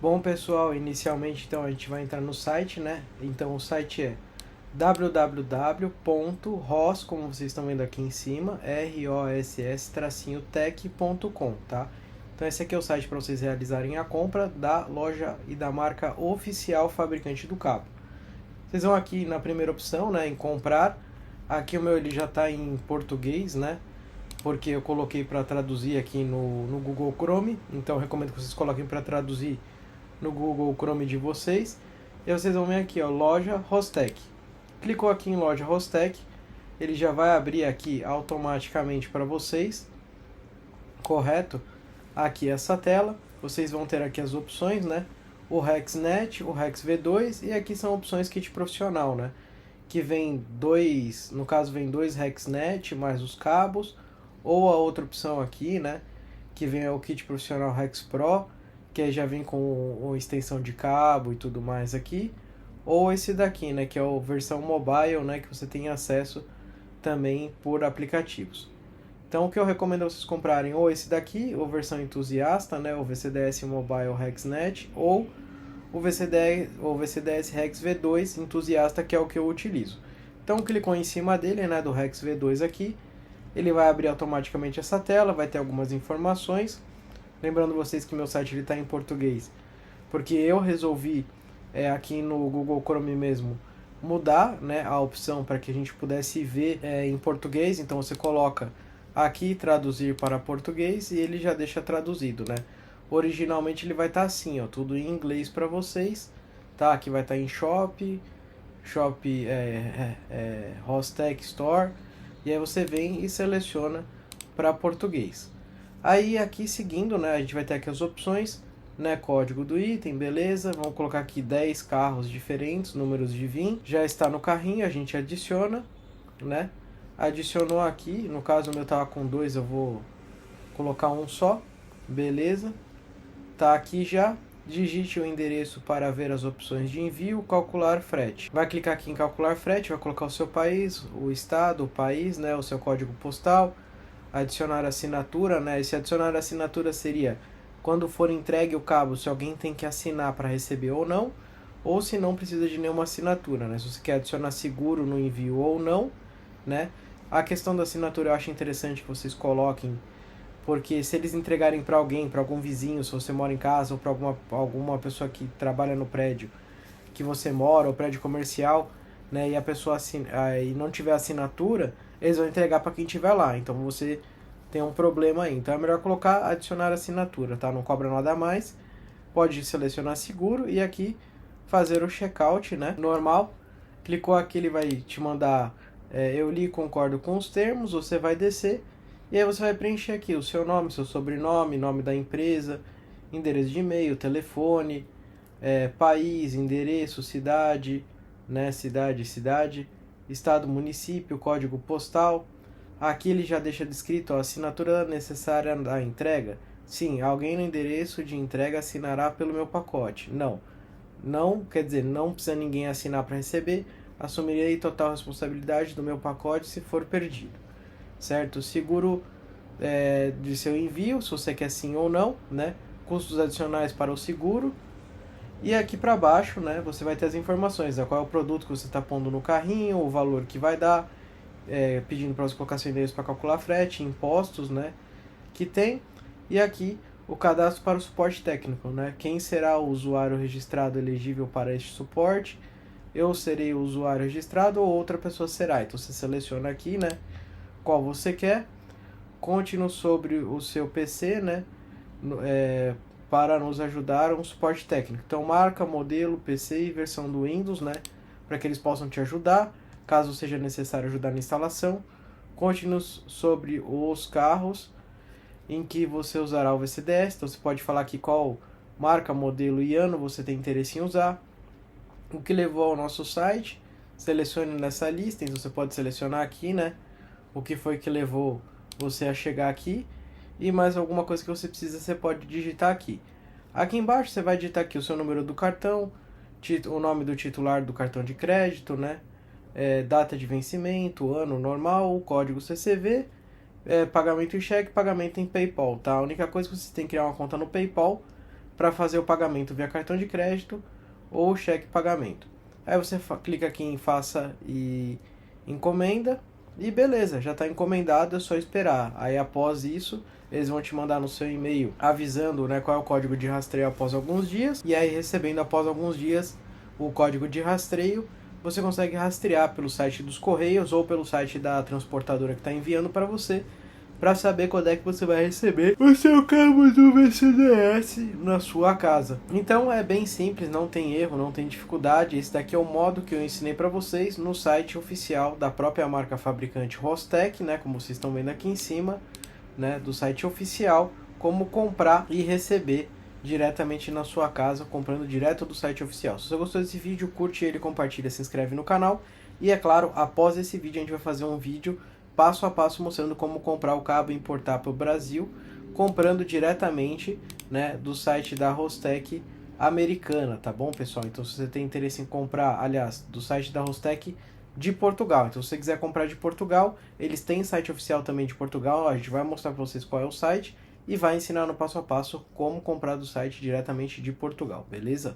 Bom, pessoal, inicialmente então a gente vai entrar no site, né? Então o site é www.ross, como vocês estão vendo aqui em cima, ross-tech.com, tá? Então esse aqui é o site para vocês realizarem a compra da loja e da marca oficial fabricante do cabo. Vocês vão aqui na primeira opção, né, em comprar. Aqui o meu ele já está em português, né? Porque eu coloquei para traduzir aqui no Google Chrome. Então eu recomendo que vocês coloquem para traduzir no Google Chrome de vocês. E vocês vão ver aqui, ó, loja Rostec. Clicou aqui em loja Rostec, ele já vai abrir aqui automaticamente para vocês, correto? Aqui essa tela, vocês vão ter aqui as opções, né? O RexNet, o Rex V2 e aqui são opções kit profissional, né? Que vem dois, no caso vem dois RexNet mais os cabos, ou a outra opção aqui, né? Que vem o kit profissional Rex Pro, que aí já vem com extensão de cabo e tudo mais aqui, ou esse daqui, né, que é a versão mobile, né, que você tem acesso também por aplicativos. Então o que eu recomendo vocês comprarem ou esse daqui, ou versão entusiasta, né, o VCDS Mobile RexNet, ou o VCDS Rex V2 entusiasta, que é o que eu utilizo. Então clicou em cima dele, né, do Rex V2 aqui, ele vai abrir automaticamente essa tela, vai ter algumas informações. Lembrando vocês que meu site está em português, porque eu resolvi aqui no Google Chrome mesmo mudar, né, a opção para que a gente pudesse ver em português. Então você coloca aqui traduzir para português e ele já deixa traduzido, né? Originalmente ele vai estar assim, ó, tudo em inglês para vocês, tá? Aqui vai estar em Shop Rostec Store, e aí você vem e seleciona para português. Aí aqui seguindo, né, a gente vai ter aqui as opções, né, código do item, beleza, vamos colocar aqui 10 carros diferentes, números de VIN, já está no carrinho, a gente adiciona, né, adicionou aqui, no caso o meu estava com 2, eu vou colocar um só, beleza, tá aqui já, digite o endereço para ver as opções de envio, calcular frete, vai clicar aqui em calcular frete, vai colocar o seu país, o estado, o país, né, o seu código postal, adicionar assinatura, né? Esse adicionar assinatura seria quando for entregue o cabo, se alguém tem que assinar para receber ou se não precisa de nenhuma assinatura, né? Se você quer adicionar seguro no envio ou não, né? A questão da assinatura eu acho interessante que vocês coloquem, porque se eles entregarem para alguém, para algum vizinho, se você mora em casa, ou para alguma pessoa que trabalha no prédio que você mora, ou prédio comercial, né, e a pessoa e não tiver assinatura, eles vão entregar para quem tiver lá. Então você tem um problema aí. Então é melhor colocar adicionar assinatura, tá? Não cobra nada a mais. Pode selecionar seguro e aqui fazer o checkout, né? Normal. Clicou aqui, ele vai te mandar eu li e concordo com os termos, você vai descer e aí você vai preencher aqui o seu nome, seu sobrenome, nome da empresa, endereço de e-mail, telefone, país, endereço, cidade, né, cidade, estado, município, código postal. Aqui ele já deixa descrito a assinatura necessária da entrega. Sim, alguém no endereço de entrega assinará pelo meu pacote. Não, quer dizer, não precisa ninguém assinar para receber. Assumirei total responsabilidade do meu pacote se for perdido. Certo? Seguro de seu envio, se você quer sim ou não, né? Custos adicionais para o seguro. E aqui para baixo, né, você vai ter as informações, né, qual é o produto que você está pondo no carrinho, o valor que vai dar, pedindo para você colocar seu endereço para calcular frete, impostos, né, que tem. E aqui o cadastro para o suporte técnico, né, quem será o usuário registrado elegível para este suporte. Eu serei o usuário registrado ou outra pessoa será. Então você seleciona aqui, né, qual você quer. Conte-nos sobre o seu PC, né, para nos ajudar um suporte técnico. Então marca, modelo, PC e versão do Windows, né, para que eles possam te ajudar, caso seja necessário ajudar na instalação. Conte-nos sobre os carros em que você usará o VCDS, então você pode falar aqui qual marca, modelo e ano você tem interesse em usar. O que levou ao nosso site, selecione nessa lista, então você pode selecionar aqui, né, o que foi que levou você a chegar aqui. E mais alguma coisa que você precisa, você pode digitar aqui. Aqui embaixo você vai digitar aqui o seu número do cartão, o nome do titular do cartão de crédito, né? Data de vencimento, ano normal, o código CCV, pagamento em cheque, pagamento em PayPal, tá? A única coisa que você tem que criar uma conta no PayPal para fazer o pagamento via cartão de crédito ou cheque pagamento. Aí você clica aqui em faça e encomenda e beleza, já está encomendado, é só esperar. Aí após isso, eles vão te mandar no seu e-mail avisando, né, qual é o código de rastreio após alguns dias. E aí recebendo após alguns dias o código de rastreio, você consegue rastrear pelo site dos Correios ou pelo site da transportadora que está enviando para você, para saber quando é que você vai receber o seu cabo do VCDS na sua casa. Então é bem simples, não tem erro, não tem dificuldade. Esse daqui é o modo que eu ensinei para vocês no site oficial da própria marca fabricante Rostec, né, como vocês estão vendo aqui em cima, né, do site oficial, como comprar e receber diretamente na sua casa, comprando direto do site oficial. Se você gostou desse vídeo, curte ele, compartilha, se inscreve no canal. E é claro, após esse vídeo a gente vai fazer um vídeo passo a passo mostrando como comprar o cabo e importar para o Brasil, comprando diretamente, né, do site da Rostec americana, tá bom, pessoal? Então se você tem interesse em comprar, aliás, do site da Rostec de Portugal, então se você quiser comprar de Portugal, eles têm site oficial também de Portugal, a gente vai mostrar para vocês qual é o site e vai ensinar no passo a passo como comprar do site diretamente de Portugal, beleza?